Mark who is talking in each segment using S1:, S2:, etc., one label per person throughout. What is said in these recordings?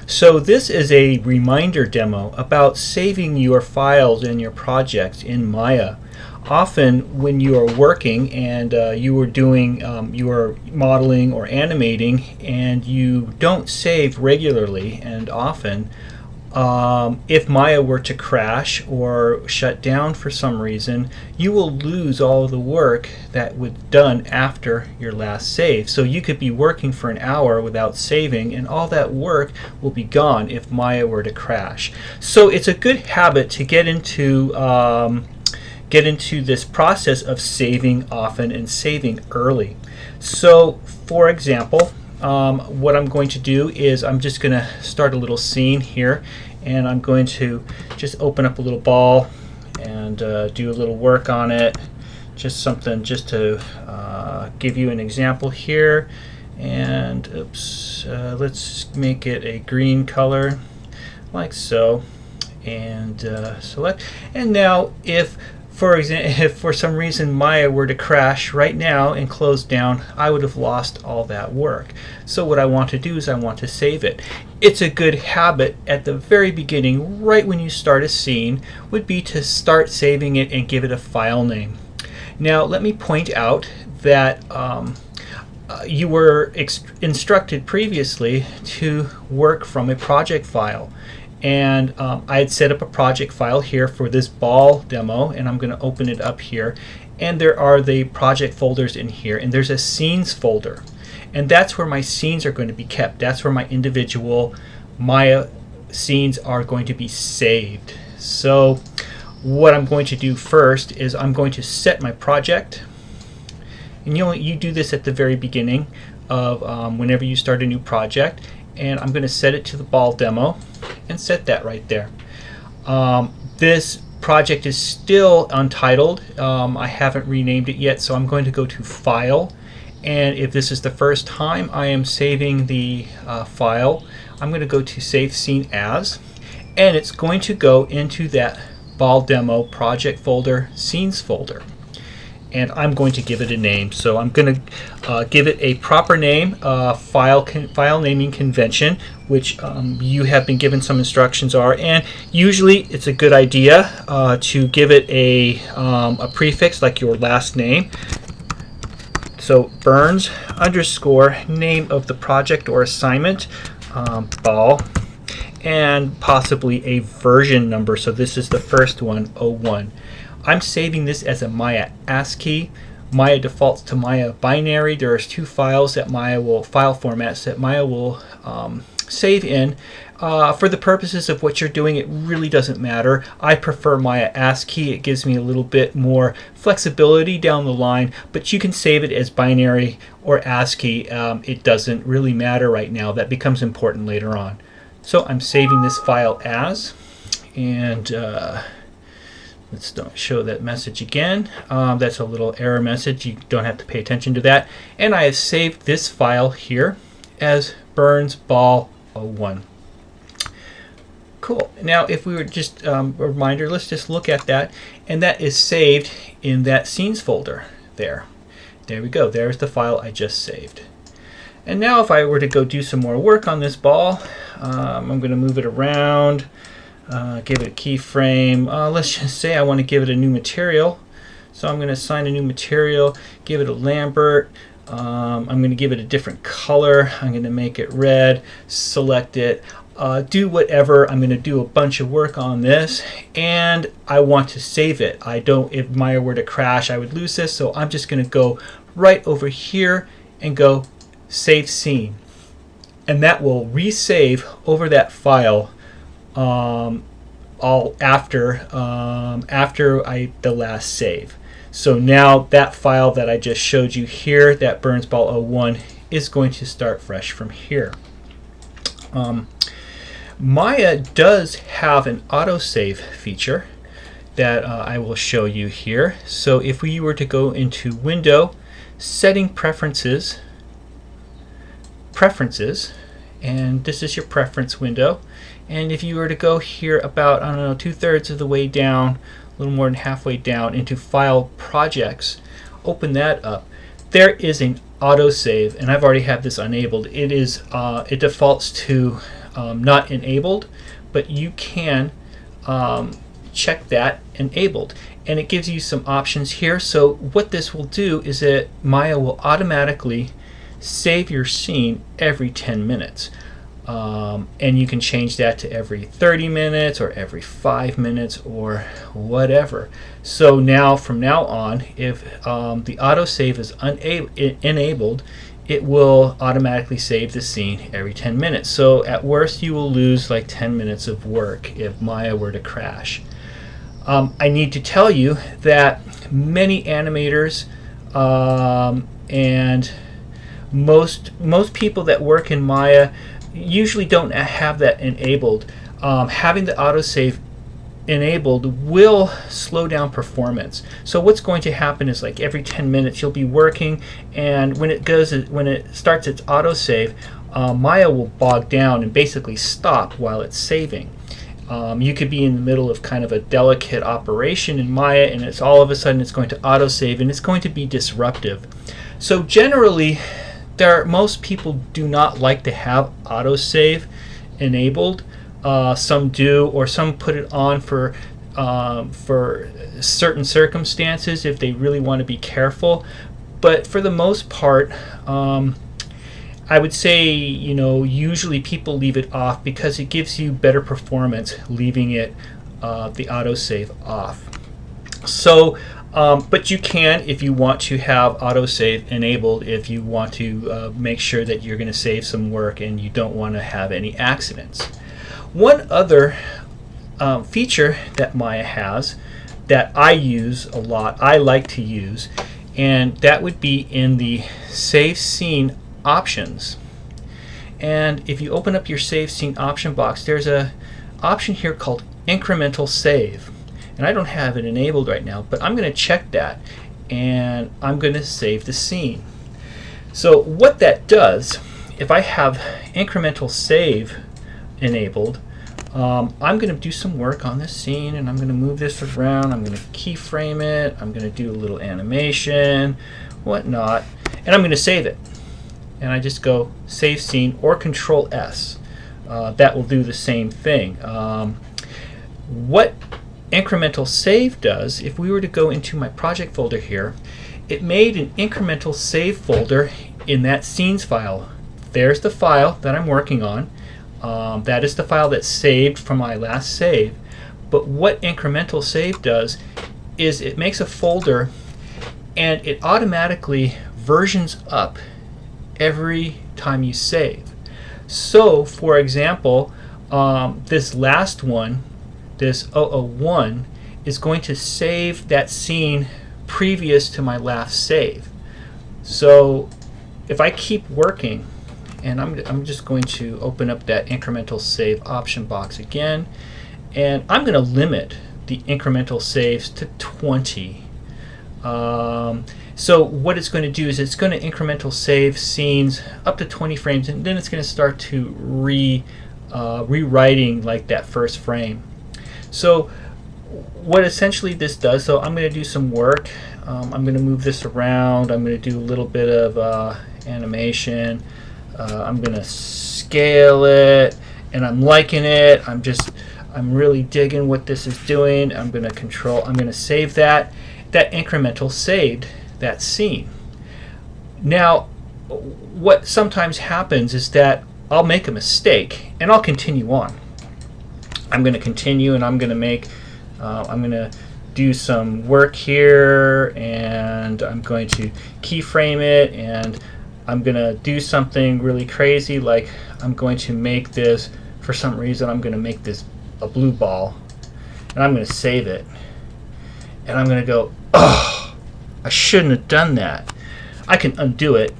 S1: So this is a reminder demo about saving your files and your projects in Maya. Often when you are working and you are doing you are modeling or animating and you don't save regularly and often, if Maya were to crash or shut down for some reason, you will lose all of the work that was done after your last save. So you could be working for an hour without saving, and all that work will be gone if Maya were to crash. So it's a good habit to get into this process of saving often and saving early. So for example, what I'm going to do is I'm just going to start a little scene here, and I'm going to just open up a little ball and do a little work on it, just something just to give you an example here. And oops, let's make it a green color like so, and select. And now if for some reason Maya were to crash right now and close down, I would have lost all that work. So what I want to do is I want to save it. It's a good habit at the very beginning, right when you start a scene, would be to start saving it and give it a file name. Now let me point out that you were instructed previously to work from a project file. And I had set up a project file here for this ball demo, and I'm going to open it up here. And there are the project folders in here, and there's a scenes folder. And that's where my scenes are going to be kept. That's where my individual Maya scenes are going to be saved. So what I'm going to do first is I'm going to set my project. And you do this at the very beginning of whenever you start a new project. And I'm going to set it to the ball demo and set that right there. This project is still untitled. I haven't renamed it yet, so I'm going to go to File, and if this is the first time I am saving the file, I'm going to go to Save Scene As, and it's going to go into that ball demo project folder, scenes folder. And I'm going to give it a name. So I'm going to give it a proper name, file naming convention, which you have been given some instructions are. And usually it's a good idea to give it a prefix like your last name. So Burns underscore name of the project or assignment, ball, and possibly a version number. So this is the first one, 01. I'm saving this as a Maya ASCII. Maya defaults to Maya binary. There's two files that Maya will, file formats that Maya will save in. For the purposes of what you're doing, it really doesn't matter. I prefer Maya ASCII. It gives me a little bit more flexibility down the line, but you can save it as binary or ASCII. It doesn't really matter right now. That becomes important later on. So I'm saving this file as, and let's don't show that message again. That's a little error message. You don't have to pay attention to that. And I have saved this file here as Burns Ball 01. Cool. Now if we were just a reminder, let's just look at that. And that is saved in that scenes folder there. There we go. There's the file I just saved. And now if I were to go do some more work on this ball, I'm going to move it around. Give it a keyframe. Let's just say I want to give it a new material. So I'm going to assign a new material, give it a Lambert. I'm going to give it a different color. I'm going to make it red, select it, do whatever. I'm going to do a bunch of work on this, and I want to save it. I don't, if Maya were to crash, I would lose this, so I'm just going to go right over here and go Save Scene. And that will resave over that file all after the last save. So now that file that I just showed you here, that Burns Ball 01, is going to start fresh from here. Maya does have an autosave feature that I will show you here. So if we were to go into Window, Setting Preferences, and this is your preference window. And if you were to go here about, I don't know, 2/3 of the way down, a little more than halfway down into File Projects, open that up. There is an autosave, and I've already had this enabled. It defaults to not enabled, but you can check that enabled, and it gives you some options here. So what this will do is that Maya will automatically save your scene every 10 minutes. And you can change that to every 30 minutes or every 5 minutes or whatever. So now, from now on, if the autosave is enabled, it will automatically save the scene every 10 minutes. So at worst, you will lose like 10 minutes of work if Maya were to crash. I need to tell you that many animators and most people that work in Maya usually don't have that enabled. Having the autosave enabled will slow down performance. So what's going to happen is, like, every 10 minutes you'll be working, and when it starts its autosave, Maya will bog down and basically stop while it's saving. You could be in the middle of kind of a delicate operation in Maya, and it's all of a sudden it's going to autosave, and it's going to be disruptive. So generally, most people do not like to have autosave enabled. Some do, or some put it on for certain circumstances if they really want to be careful. But for the most part, I would say, usually people leave it off because it gives you better performance leaving it the autosave off. So, but you can, if you want to have autosave enabled, if you want to make sure that you're going to save some work and you don't want to have any accidents. One other feature that Maya has that I use a lot, I like to use, and that would be in the Save Scene options. And if you open up your Save Scene option box, there's a option here called Incremental Save. And I don't have it enabled right now, but I'm going to check that, and I'm going to save the scene. So what that does, if I have Incremental Save enabled, I'm going to do some work on this scene, and I'm going to move this around, I'm going to keyframe it, I'm going to do a little animation, whatnot, and I'm going to save it. And I just go Save Scene or Control S. That will do the same thing. What Incremental Save does, if we were to go into my project folder here, it made an incremental save folder in that scenes file. There's the file that I'm working on. That is the file that's saved from my last save. But what Incremental Save does is it makes a folder, and it automatically versions up every time you save. So, for example, this last one, this 001, is going to save that scene previous to my last save. So if I keep working, and I'm just going to open up that incremental save option box again, and I'm going to limit the incremental saves to 20. So what it's going to do is it's going to incremental save scenes up to 20 frames, and then it's going to start to rewriting like that first frame. So what essentially this does, so I'm going to do some work. I'm going to move this around. I'm going to do a little bit of animation. I'm going to scale it, and I'm liking it. I'm really digging what this is doing. I'm going to save that. That incremental saved that scene. Now, what sometimes happens is that I'll make a mistake, and I'll continue on. I'm going to continue, and I'm going to do some work here, and I'm going to keyframe it, and I'm going to do something really crazy, like I'm going to make this, for some reason, I'm going to make this a blue ball, and I'm going to save it, and I'm going to go, oh, I shouldn't have done that. I can undo it.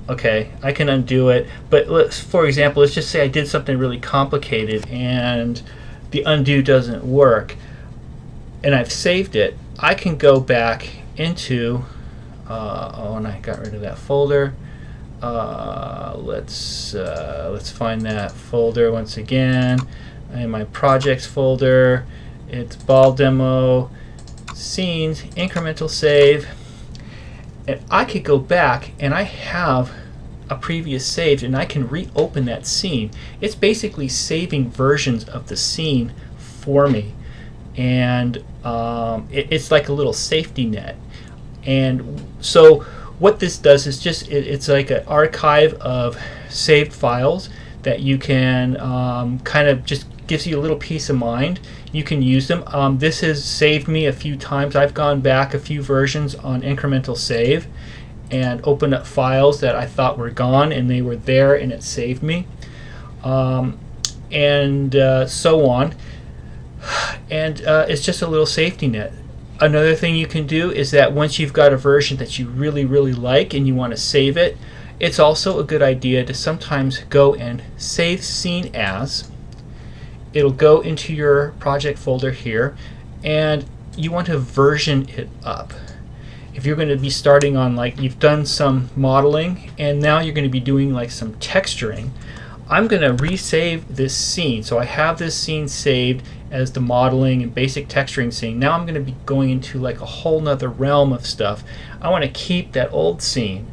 S1: Okay, I can undo it, but for example, let's just say I did something really complicated and the undo doesn't work, and I've saved it. I can go back into, and I got rid of that folder. Let's find that folder once again. In my projects folder, it's ball demo, scenes, incremental save. And I could go back, and I have a previous save and I can reopen that scene. It's basically saving versions of the scene for me, and it's like a little safety net. And so what this does is just it's like an archive of saved files that you can kind of just gives you a little peace of mind. You can use them. This has saved me a few times. I've gone back a few versions on incremental save and opened up files that I thought were gone and they were there and it saved me, and so on. And it's just a little safety net. Another thing you can do is that once you've got a version that you really like and you want to save it, it's also a good idea to sometimes go and save scene as. It'll go into your project folder here, and you want to version it up. If you're going to be starting on, like, you've done some modeling and now you're going to be doing like some texturing, I'm going to resave this scene. So I have this scene saved as the modeling and basic texturing scene. Now I'm going to be going into like a whole nother realm of stuff. I want to keep that old scene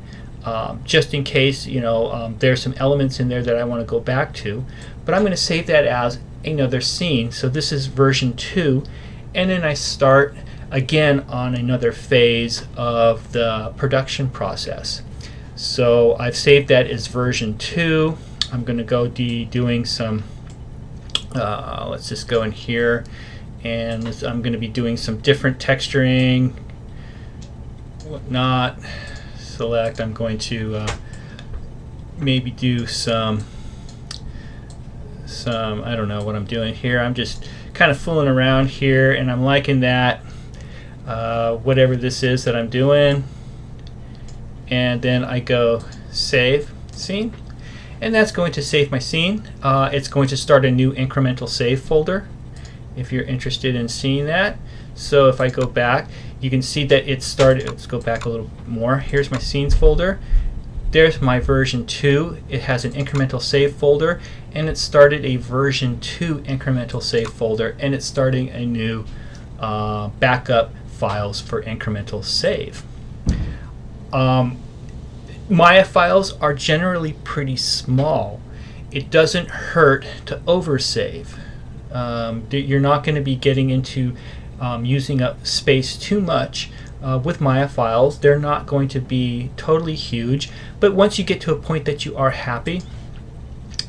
S1: just in case, you know, there's some elements in there that I want to go back to, but I'm going to save that as another scene. So this is version 2, and then I start again on another phase of the production process. So I've saved that as version 2. I'm going to go doing some let's just go in here, and I'm going to be doing some different texturing, whatnot. Select, I'm going to maybe do some I don't know what I'm doing here. I'm just kind of fooling around here, and I'm liking that whatever this is that I'm doing, and then I go save scene, and that's going to save my scene. It's going to start a new incremental save folder if you're interested in seeing that. So if I go back, you can see that it started. Let's go back a little more. Here's my scenes folder. There's my version 2. It has an incremental save folder, and it started a version 2 incremental save folder, and it's starting a new backup files for incremental save. Maya files are generally pretty small. It doesn't hurt to oversave. You're not going to be getting into using up space too much with Maya files. They're not going to be totally huge, but once you get to a point that you are happy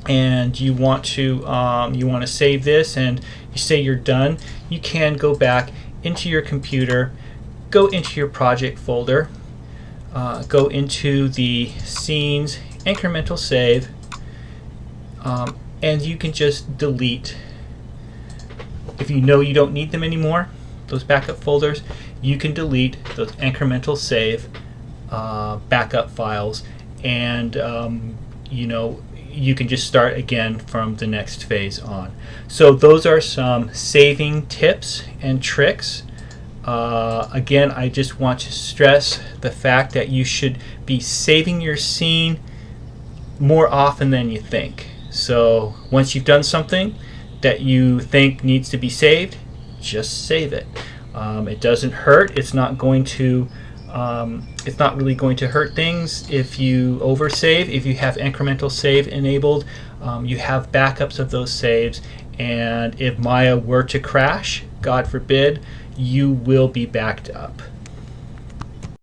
S1: and you want to save this and you say you're done, you can go back into your computer, go into your project folder, go into the scenes incremental save, and you can just delete. If you know you don't need them anymore, those backup folders, you can delete those incremental save backup files, and you know, you can just start again from the next phase on. So those are some saving tips and tricks. Again, I just want to stress the fact that you should be saving your scene more often than you think. So once you've done something that you think needs to be saved, just save it. It doesn't hurt. It's not going to it's not really going to hurt things if you oversave. If you have incremental save enabled, you have backups of those saves, and if Maya were to crash, God forbid, you will be backed up.